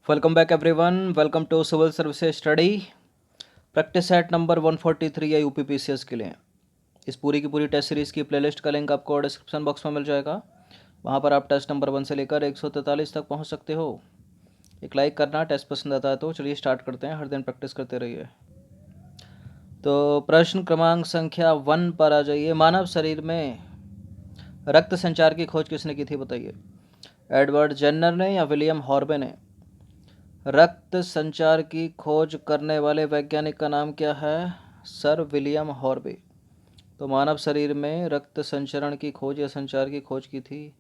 Welcome back everyone. Welcome to civil services study practice set number 143 या UPPCS के लिए। इस पूरी की पूरी टेस्ट सीरीज़ की प्लेलिस्ट का लिंक आपको डिस्क्रिप्शन बॉक्स में मिल जाएगा। वहाँ पर आप टेस्ट नंबर 1 से लेकर 143 तक पहुँच सकते हो। एक लाइक करना, टेस्ट पसंद आता है तो चलिए स्टार्ट करते हैं। हर दिन प्रैक्टिस करते रहिए। तो प्रश्न क्रमांक संख्या 1 पर आ जाइए। मानव शरीर में रक्त संचार की खोज किसने की थी, बताइए। एडवर्ड जेन्नर ने या विलियम हॉर्बे ने। रक्त संचार की खोज करने वाले वैज्ञानिक का नाम क्या है? Sir William Harvey. तो मानव शरीर में रक्त संचरण की खोज या संचार की खोज की थी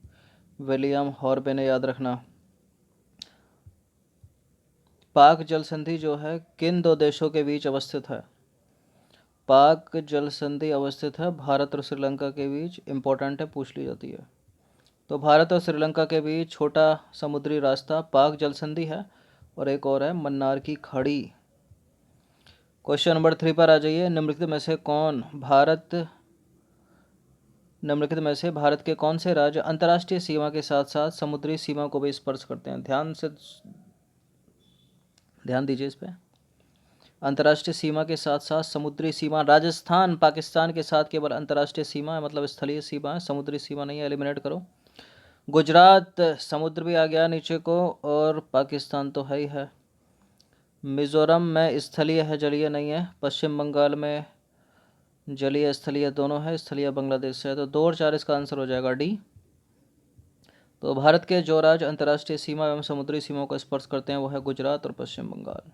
विलियम हॉर्बे ने, याद रखना। पाक जल संधि जो है किन दो देशों के बीच अवस्थित है? पाक जल संधि अवस्थित है भारत और श्रीलंका के बीच। इंपॉर्टेंट है, पूछ ली जाती है। तो भारत और श्रीलंका के बीच छोटा समुद्री रास्ता पाक जल संधि है, और एक और है मन्नार की खाड़ी। क्वेश्चन नंबर 3 पर आ जाइए। निम्नलिखित में से भारत के कौन से राज्य अंतर्राष्ट्रीय सीमा के साथ साथ समुद्री सीमा को भी स्पर्श करते हैं? ध्यान दीजिए इस पे। अंतर्राष्ट्रीय सीमा के साथ साथ समुद्री सीमा। राजस्थान पाकिस्तान के साथ केवल अंतर्राष्ट्रीय सीमा है, मतलब स्थलीय सीमा है, समुद्री सीमा नहीं है। एलिमिनेट करो। गुजरात समुद्र भी आ गया नीचे को, और पाकिस्तान तो है ही है। मिजोरम में स्थलीय है, जलीय नहीं है। पश्चिम बंगाल में जलीय स्थलीय दोनों है, स्थलीय बांग्लादेश से है। तो 2 और 4 इसका आंसर हो जाएगा डी। तो भारत के जो राज्य अंतर्राष्ट्रीय सीमा एवं समुद्री सीमा को स्पर्श करते हैं वो है गुजरात और पश्चिम बंगाल।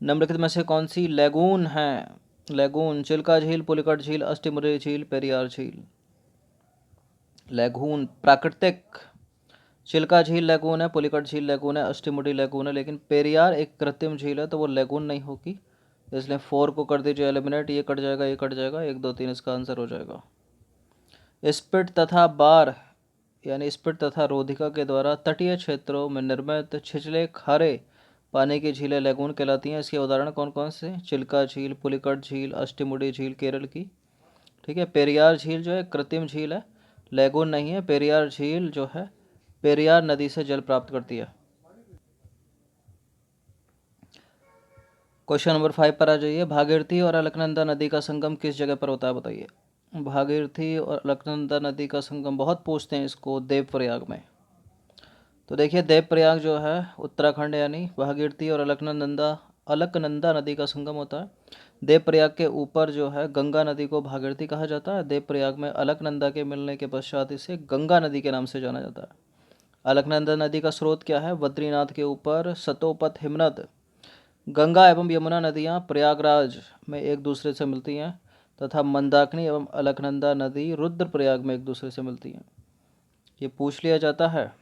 निम्नलिखित में से कौन सी लैगून है? लैगून चिल्का झील, पुलिकट झील, अष्टमुडी झील, पेरियार झील। लैगून प्राकृतिक। चिल्का झील लैगून है, पुलिकट झील लैगून है, अष्टमुडी लैगून है। लेकिन पेरियार एक कृत्रिम झील है, तो वो लैगून नहीं होगी। इसलिए 4 को कर दीजिए एलिमिनेट। ये कट जाएगा, ये कट जाएगा, 1 2 3 इसका आंसर हो जाएगा। स्पिट तथा बार यानी स्पिट तथा रोधिका के द्वारा तटीय क्षेत्रों में निर्मित छिछले खारे पानी की झीलें लैगून कहलाती हैं। इसके उदाहरण कौन कौन से? चिल्का झील, पुलिकट झील, अष्टमुडी झील केरल की। ठीक है। पेरियार झील जो है कृत्रिम झील है, लैगून नहीं है। पेरियार झील जो है पेरियार नदी से जल प्राप्त करती है। क्वेश्चन नंबर 5 पर आ जाइए। भागीरथी और अलकनंदा नदी का संगम किस जगह पर होता है, बताइए। भागीरथी और अलकनंदा नदी का संगम बहुत पूछते हैं इसको, देवप्रयाग में। तो देखिए देवप्रयाग जो है उत्तराखंड, यानी भागीरथी और अलकनंदा नदी का संगम होता है। देवप्रयाग के ऊपर जो है गंगा नदी को भागीरथी कहा जाता है। देवप्रयाग में अलकनंदा के मिलने के पश्चात इसे गंगा नदी के नाम से जाना जाता है। अलकनंदा नदी का स्रोत क्या है? बद्रीनाथ के ऊपर सतोपथ हिमनद। गंगा एवं यमुना नदियाँ प्रयागराज में एक दूसरे से मिलती हैं, तथा मंदाकिनी एवं अलकनंदा नदी रुद्रप्रयाग में एक दूसरे से मिलती हैं। ये पूछ लिया जाता है।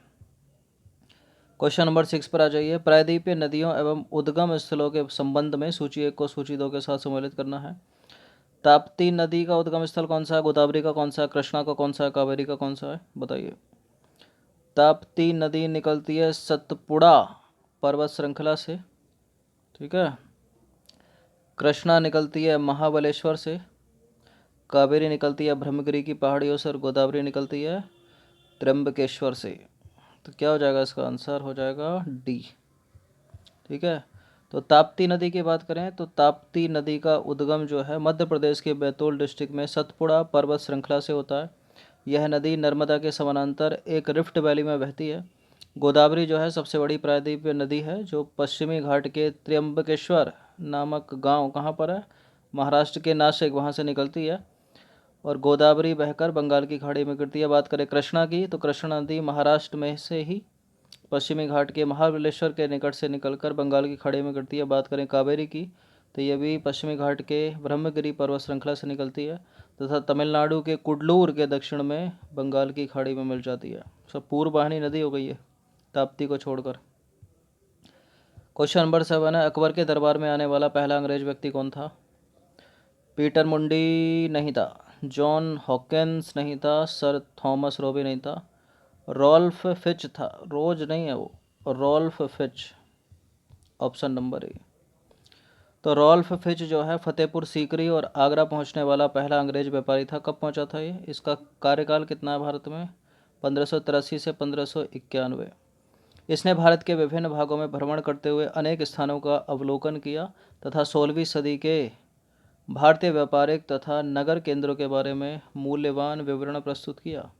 क्वेश्चन नंबर 6 पर आ जाइए। प्रायद्वीपीय नदियों एवं उद्गम स्थलों के संबंध में सूची 1 को सूची 2 के साथ सम्मिलित करना है। ताप्ती नदी का उद्गम स्थल कौन सा है? गोदावरी का कौन सा है? कृष्णा का कौन सा है? कावेरी का कौन सा है, बताइए। ताप्ती नदी निकलती है सतपुड़ा पर्वत श्रृंखला से। ठीक है। कृष्णा निकलती है महाबलेश्वर से। कावेरी निकलती है ब्रह्मगिरी की पहाड़ियों से। और गोदावरी निकलती है त्र्यंबकेश्वर से। तो क्या हो जाएगा? इसका आंसर हो जाएगा डी। ठीक है। तो ताप्ती नदी की बात करें तो ताप्ती नदी का उद्गम जो है मध्य प्रदेश के बैतूल डिस्ट्रिक्ट में सतपुड़ा पर्वत श्रृंखला से होता है। यह नदी नर्मदा के समानांतर एक रिफ्ट वैली में बहती है। गोदावरी जो है सबसे बड़ी प्रायद्वीपीय नदी है, जो पश्चिमी घाट के त्र्यंबकेश्वर नामक गांव कहाँ पर है? महाराष्ट्र के नासिक, वहाँ से निकलती है। और गोदावरी बहकर बंगाल की खाड़ी में गिरती है। बात करें कृष्णा की तो कृष्णा नदी महाराष्ट्र में से ही पश्चिमी घाट के महाबलेश्वर के निकट से निकलकर बंगाल की खाड़ी में गिरती है। बात करें कावेरी की तो यह भी पश्चिमी घाट के ब्रह्मगिरी पर्वत श्रृंखला से निकलती है, तथा तमिलनाडु के कुडलूर के दक्षिण में बंगाल की खाड़ी में मिल जाती है। सब पूर्व वाहिनी नदी हो गई है ताप्ती को छोड़कर। क्वेश्चन नंबर 7 है। अकबर के दरबार में आने वाला पहला अंग्रेज व्यक्ति कौन था? पीटर मुंडी नहीं था, जॉन हॉकिंस नहीं था, सर थॉमस रोबी नहीं था, रॉल्फ फिच था। रोज नहीं है वो, Ralph Fitch, option number A. तो रॉल्फ फिच जो है फतेहपुर सीकरी और आगरा पहुंचने वाला पहला अंग्रेज व्यापारी था। कब पहुंचा था ये? इसका कार्यकाल कितना है भारत में? 1583 से 1591। इसने भारत के विभिन्न भागों में भ्रमण करते हुए अनेक स्थानों का अवलोकन किया तथा 16वीं सदी के भारतीय व्यापारिक तथा नगर केंद्रों के बारे में मूल्यवान विवरण प्रस्तुत किया।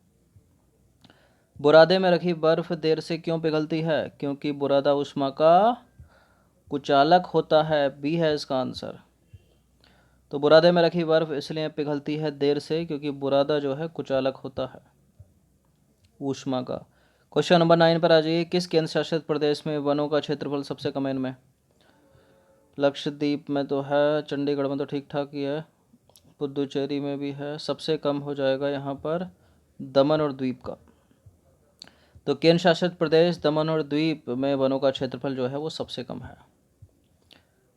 बुरादे में रखी बर्फ देर से क्यों पिघलती है? क्योंकि बुरादा ऊष्मा का कुचालक होता है। बी है इसका आंसर। तो बुरादे में रखी बर्फ इसलिए पिघलती है देर से क्योंकि बुरादा जो है कुचालक होता है ऊष्मा का। क्वेश्चन नंबर 9 पर आ जाइए। किस केंद्र शासित प्रदेश में वनों का क्षेत्रफल सबसे कम है इनमें? लक्षद्वीप में तो है, चंडीगढ़ में तो ठीक ठाक ही है, पुदुचेरी में भी है। सबसे कम हो जाएगा यहाँ पर दमन और द्वीप का। तो केंद्र शासित प्रदेश दमन और द्वीप में वनों का क्षेत्रफल जो है वो सबसे कम है।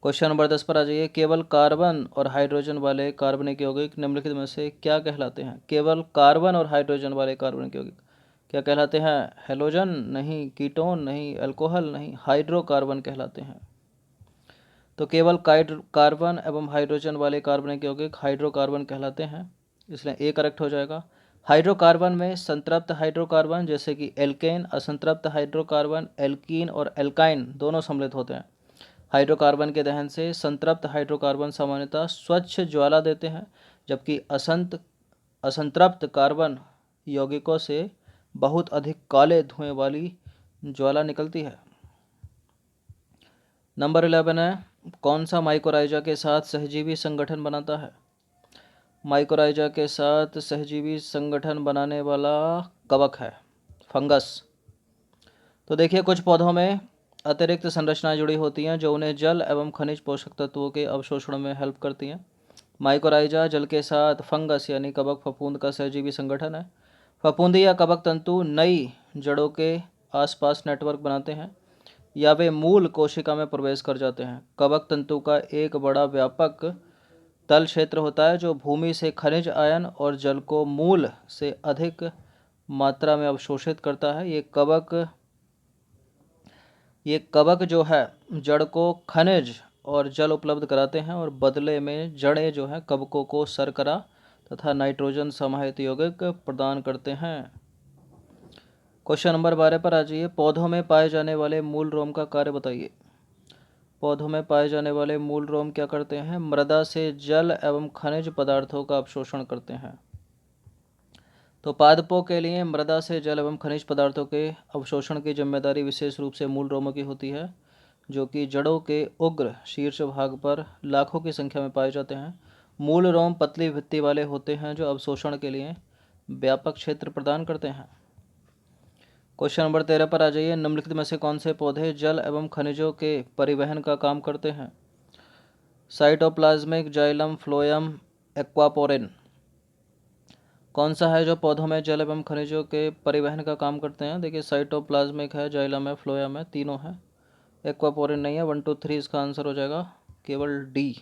क्वेश्चन नंबर 10 पर आ जाइए। केवल कार्बन और हाइड्रोजन वाले कार्बनिक यौगिक निम्नलिखित में से क्या कहलाते हैं? केवल कार्बन और हाइड्रोजन वाले कार्बनिक यौगिक क्या कहलाते हैं? हेलोजन नहीं, कीटोन नहीं, अल्कोहल नहीं, हाइड्रोकार्बन कहलाते हैं। तो केवल कार्बन एवं हाइड्रोजन वाले कार्बनिक यौगिक हाइड्रोकार्बन कहलाते हैं, इसलिए ए करेक्ट हो जाएगा। हाइड्रोकार्बन में संतृप्त हाइड्रोकार्बन जैसे कि एल्केन, असंतृप्त हाइड्रोकार्बन एल्कीन और एल्काइन दोनों सम्मिलित होते हैं। हाइड्रोकार्बन के दहन से संतृप्त हाइड्रोकार्बन सामान्यतः स्वच्छ ज्वाला देते हैं, जबकि असंतृप्त कार्बन यौगिकों से बहुत अधिक काले धुएं वाली ज्वाला निकलती है। नंबर 11 है, कौन सा माइकोराइजा के साथ सहजीवी संगठन बनाता है? माइकोराइजा के साथ सहजीवी संगठन बनाने वाला कवक है फंगस। तो देखिए, कुछ पौधों में अतिरिक्त संरचनाएं जुड़ी होती हैं जो उन्हें जल एवं खनिज पोषक तत्वों के अवशोषण में हेल्प करती हैं। माइकोराइजा जल के साथ फंगस यानी कवक फफूंद का सहजीवी संगठन है। फफूंदी या कवक तंतु नई जड़ों के आसपास नेटवर्क बनाते हैं या वे मूल कोशिका में प्रवेश कर जाते हैं। कवक तंतु का एक बड़ा व्यापक तल क्षेत्र होता है जो भूमि से खनिज आयन और जल को मूल से अधिक मात्रा में अवशोषित करता है। ये कवक जो है जड़ को खनिज और जल उपलब्ध कराते हैं और बदले में जड़ें जो है कवकों को शर्करा तथा नाइट्रोजन समाहित यौगिक प्रदान करते हैं। क्वेश्चन नंबर 12 पर आ जाइए। पौधों में पाए जाने वाले मूल रोम का कार्य बताइए। पौधों में पाए जाने वाले मूल रोम क्या करते हैं? मृदा से जल एवं खनिज पदार्थों का अवशोषण करते हैं। तो पादपों के लिए मृदा से जल एवं खनिज पदार्थों के अवशोषण की जिम्मेदारी विशेष रूप से मूल रोमों की होती है, जो कि जड़ों के उग्र शीर्ष भाग पर लाखों की संख्या में पाए जाते हैं। मूल रोम पतली भित्ति वाले होते हैं जो अवशोषण के लिए व्यापक क्षेत्र प्रदान करते हैं। क्वेश्चन नंबर 13 पर आ जाइए। निम्नलिखित में से कौन से पौधे जल एवं खनिजों के परिवहन का काम करते हैं? Cytoplasmic, xylem, phloem, aquaporin. कौन सा है जो पौधों में जल एवं खनिजों के परिवहन का काम करते हैं? देखिए, साइटोप्लाज्मिक है, जाइलम है, फ्लोएम है, तीनों है। एक्वापोरिन नहीं है। 1 2 3 इसका आंसर हो जाएगा केवल डी,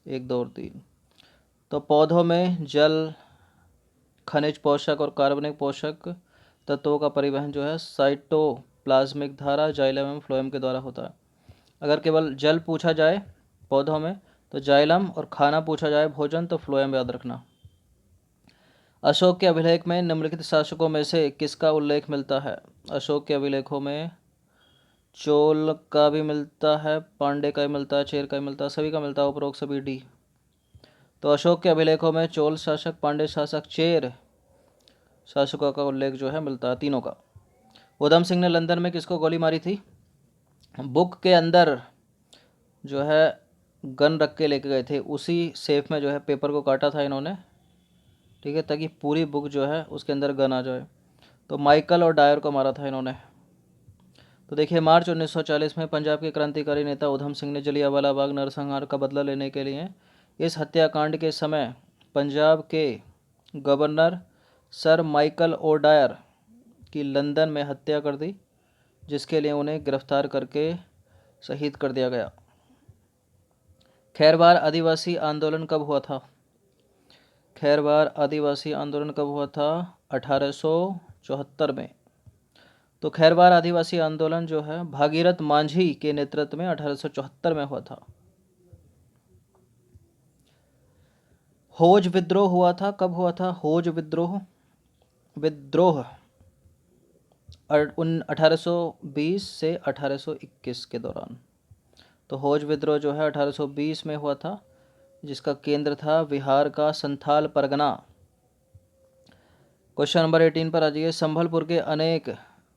1 2 और 3। तो पौधों में जल, खनिज पोषक और कार्बनिक पोषक तत्वों का परिवहन जो है साइटोप्लाज्मिक धारा, जाइलम एवं फ्लोएम के द्वारा होता है। अगर केवल जल पूछा जाए पौधों में तो जाइलम, और खाना पूछा जाए भोजन तो फ्लोएम याद रखना। अशोक के अभिलेख में निम्नलिखित शासकों में से किसका उल्लेख मिलता है? अशोक के अभिलेखों में चोल का भी मिलता है, पांडे का भी मिलता है, चेर का भी मिलता है, सभी का मिलता है, उपरोक्त सभी डी। तो अशोक के अभिलेखों में चोल शासक, पांडे शासक, चेर शासकों का उल्लेख जो है मिलता है, तीनों का। उधम सिंह ने लंदन में किसको गोली मारी थी? बुक के अंदर जो है गन रख के लेके गए थे, उसी सेफ में जो है पेपर को काटा था इन्होंने, ठीक है, ताकि पूरी बुक जो है उसके अंदर गन आ जाए। तो माइकल और डायर को मारा था इन्होंने। तो देखिए, मार्च 1940 में पंजाब के क्रांतिकारी नेता उधम सिंह ने जलियांवाला बाग नरसंहार का बदला लेने के लिए इस हत्याकांड के समय पंजाब के governor sir Michael O'Dwyer की लंदन में हत्या कर दी, जिसके लिए उन्हें गिरफ्तार करके शहीद कर दिया गया। खैरवार आदिवासी आंदोलन कब हुआ था? खैरवार आदिवासी आंदोलन कब हुआ था? 1874 में। तो खैरवार आदिवासी आंदोलन जो है भागीरथ मांझी के नेतृत्व में 1874 में हुआ था। होज विद्रोह हुआ था, कब हुआ था? होज विद्रोह 1820 से 1821 के दौरान। तो होज विद्रोह जो है 1820 में हुआ था, जिसका केंद्र था बिहार का संथाल परगना। क्वेश्चन नंबर 18 पर आ जाइए। संभलपुर के अनेक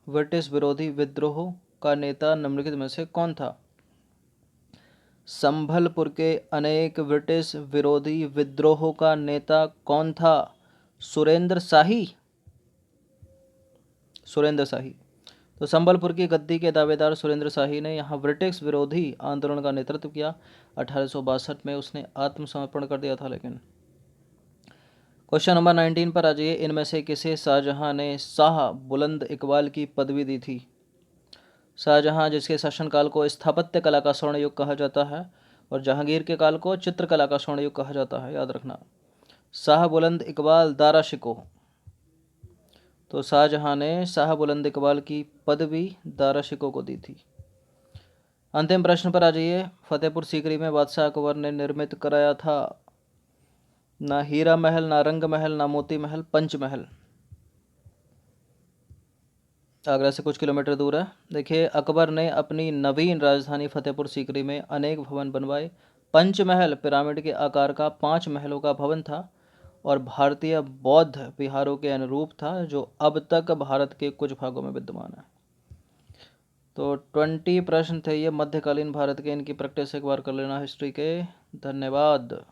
ब्रिटिश विरोधी विद्रोहों का नेता निम्नलिखित में से कौन था? संभलपुर के अनेक ब्रिटिश विरोधी विद्रोहों का नेता कौन था? सुरेंद्र शाही। सुरेंद्र शाही। तो संबलपुर की गद्दी के दावेदार सुरेंद्र शाही ने यहाँ ब्रिटिश विरोधी आंदोलन का नेतृत्व किया। 1862 में उसने आत्मसमर्पण कर दिया था। लेकिन क्वेश्चन नंबर 19 पर आ जाइए। इनमें से किसे शाहजहां ने शाह बुलंद इकबाल की पदवी दी थी? शाहजहां जिसके शासनकाल को स्थापत्य कला का स्वर्ण युग कहा जाता है और जहांगीर के काल को चित्रकला का स्वर्ण युग कहा जाता है, याद रखना। शाह बुलंद इकबाल दारा शिकोह। तो शाहजहां ने शाह बुलंद इकबाल की पदवी दारा शिकोह को दी थी। अंतिम प्रश्न पर आ जाइए। फतेहपुर सीकरी में बादशाह अकबर ने निर्मित कराया था ना हीरा महल, ना रंग महल, ना मोती महल, पंच महल। आगरा से कुछ किलोमीटर दूर है। देखिए, अकबर ने अपनी नवीन राजधानी फतेहपुर सीकरी में अनेक भवन बनवाए। पंचमहल पिरामिड के आकार का 5 महलों का भवन था और भारतीय बौद्ध विहारों के अनुरूप था, जो अब तक भारत के कुछ भागों में विद्यमान है। तो 20 प्रश्न थे ये मध्यकालीन भारत के। इनकी प्रैक्टिस एक बार कर लेना हिस्ट्री के। धन्यवाद।